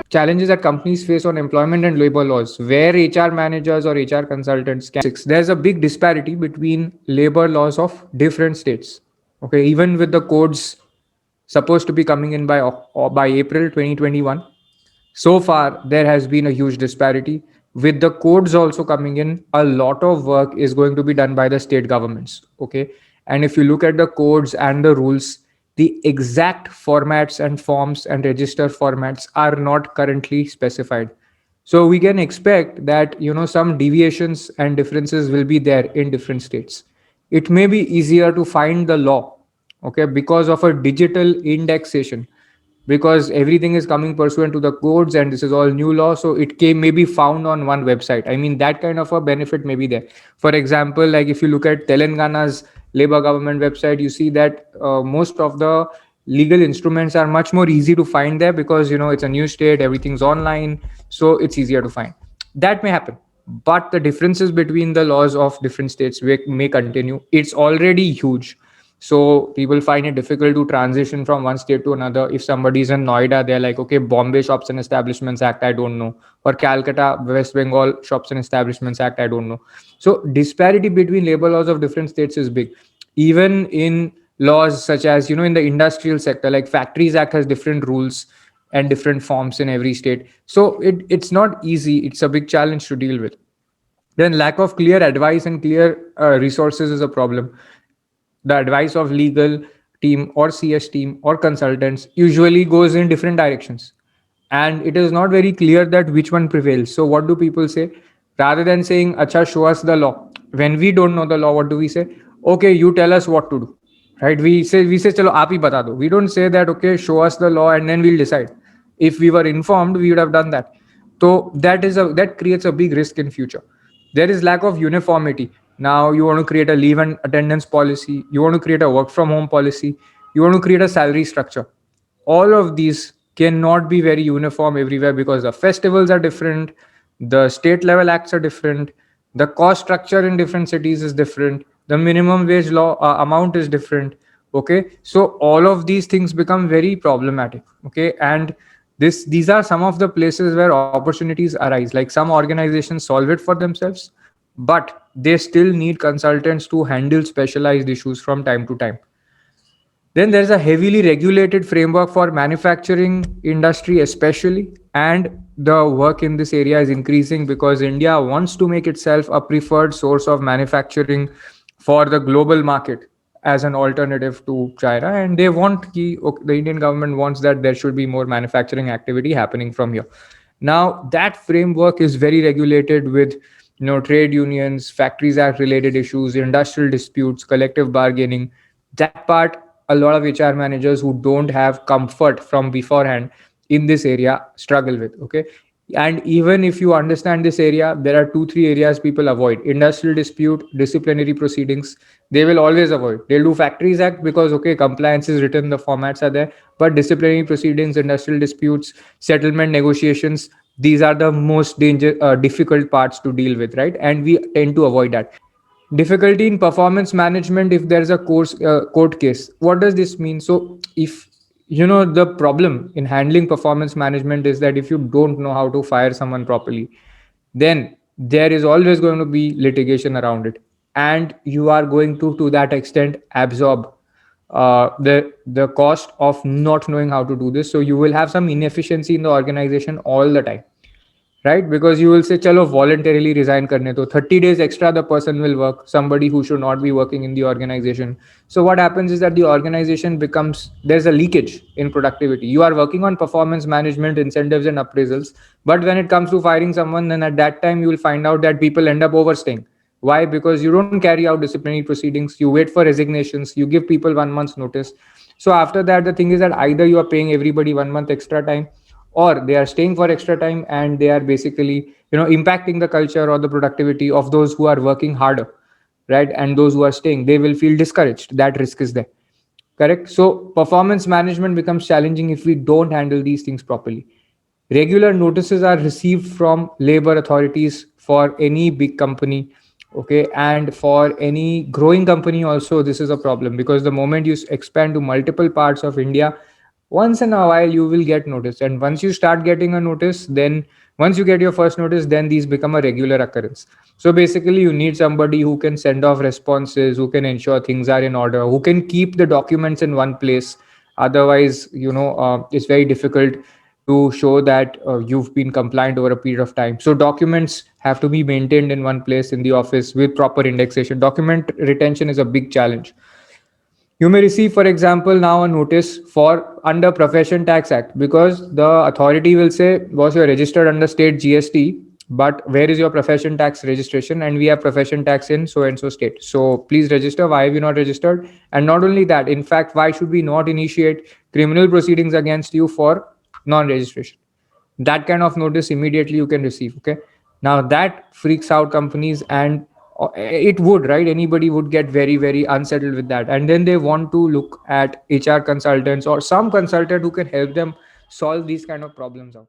challenges that companies face on employment and labor laws, where HR managers or HR consultants can. There's a big disparity between labor laws of different states. Okay, even with the codes supposed to be coming in by April 2021, so far there has been a huge disparity. With the codes also coming in, a lot of work is going to be done by the state governments. Okay, and if you look at the codes and the rules, the exact formats and forms and register formats are not currently specified. So we can expect that some deviations and differences will be there in different states. It may be easier to find the law, okay, because of a digital indexation, because everything is coming pursuant to the codes and this is all new law, so it can maybe found on one website. I mean, that kind of a benefit may be there. For example, like if you look at Telangana's labor government website, you see that most of the legal instruments are much more easy to find there, because it's a new state, everything's online, so it's easier to find. That may happen, but the differences between the laws of different states may continue. It's already huge, so people find it difficult to transition from one state to another. If somebody's in Noida, they're like, okay, Bombay Shops and Establishments Act, I don't know. Or Calcutta, West Bengal Shops and Establishments Act, I don't know. So disparity between labor laws of different states is big. Even in laws such as, in the industrial sector, like Factories Act has different rules and different forms in every state. So it's not easy. It's a big challenge to deal with. Then lack of clear advice and clear resources is a problem. The advice of legal team or CS team or consultants usually goes in different directions, and it is not very clear that which one prevails. So what do people say? Rather than saying, acha, show us the law, when we don't know the law, what do we say? Okay, you tell us what to do, right? We say chalo aap hi bata do. We don't say that, okay, show us the law and then we'll decide. If we were informed, we would have done that. So that creates a big risk in future. There is lack of uniformity. Now you want to create a leave and attendance policy, you want to create a work from home policy, you want to create a salary structure. All of these cannot be very uniform everywhere, because the festivals are different, the state level acts are different, the cost structure in different cities is different, the minimum wage law amount is different. Okay, so all of these things become very problematic. Okay, and these are some of the places where opportunities arise. Like, some organizations solve it for themselves, but they still need consultants to handle specialized issues from time to time. Then there's a heavily regulated framework for manufacturing industry, especially, and the work in this area is increasing because India wants to make itself a preferred source of manufacturing for the global market as an alternative to China, and the Indian government wants that there should be more manufacturing activity happening from here. Now that framework is very regulated with trade unions, Factories Act related issues, industrial disputes, collective bargaining. That part, a lot of HR managers who don't have comfort from beforehand in this area struggle with. Okay, and even if you understand this area, there are 2 3 areas people avoid: industrial dispute, disciplinary proceedings. They will always avoid. They'll do Factories Act because, okay, compliance is written, the formats are there. But disciplinary proceedings, industrial disputes, settlement negotiations, these are the most difficult parts to deal with, right? And we tend to avoid that. Difficulty in performance management if there's a court case. What does this mean? So if the problem in handling performance management is that if you don't know how to fire someone properly, then there is always going to be litigation around it, and you are going to that extent absorb the cost of not knowing how to do this. So you will have some inefficiency in the organization all the time, right? Because you will say, chalo, voluntarily resign karne to, 30 days extra the person will work, somebody who should not be working in the organization. So what happens is that the organization becomes, there's a leakage in productivity. You are working on performance management, incentives and appraisals, but when it comes to firing someone, then at that time you will find out that people end up overstaying. Why? Because you don't carry out disciplinary proceedings, you wait for resignations, you give people 1 month's notice. So after that, the thing is that either you are paying everybody 1 month extra time, or they are staying for extra time, and they are basically impacting the culture or the productivity of those who are working harder, right? And those who are staying, they will feel discouraged. That risk is there. Correct. So performance management becomes challenging if we don't handle these things properly. Regular notices are received from labor authorities for any big company. Okay, and for any growing company also, this is a problem, because the moment you expand to multiple parts of India, once in a while you will get notice, and once you start getting a notice, then once you get your first notice, then these become a regular occurrence. So basically you need somebody who can send off responses, who can ensure things are in order, who can keep the documents in one place. Otherwise, it's very difficult to show that you've been compliant over a period of time. So documents have to be maintained in one place in the office with proper indexation. Document retention is a big challenge. You may receive, for example, now a notice for under Profession Tax Act, because the authority will say, "Was you're registered under state GST, but where is your profession tax registration? And we have profession tax in so and so state. So please register. Why have you not registered?" And not only that, in fact, why should we not initiate criminal proceedings against you for non-registration? That kind of notice immediately you can receive. Okay, now that freaks out companies, and it would, right, anybody would get very very unsettled with that, and then they want to look at HR consultants or some consultant who can help them solve these kind of problems out.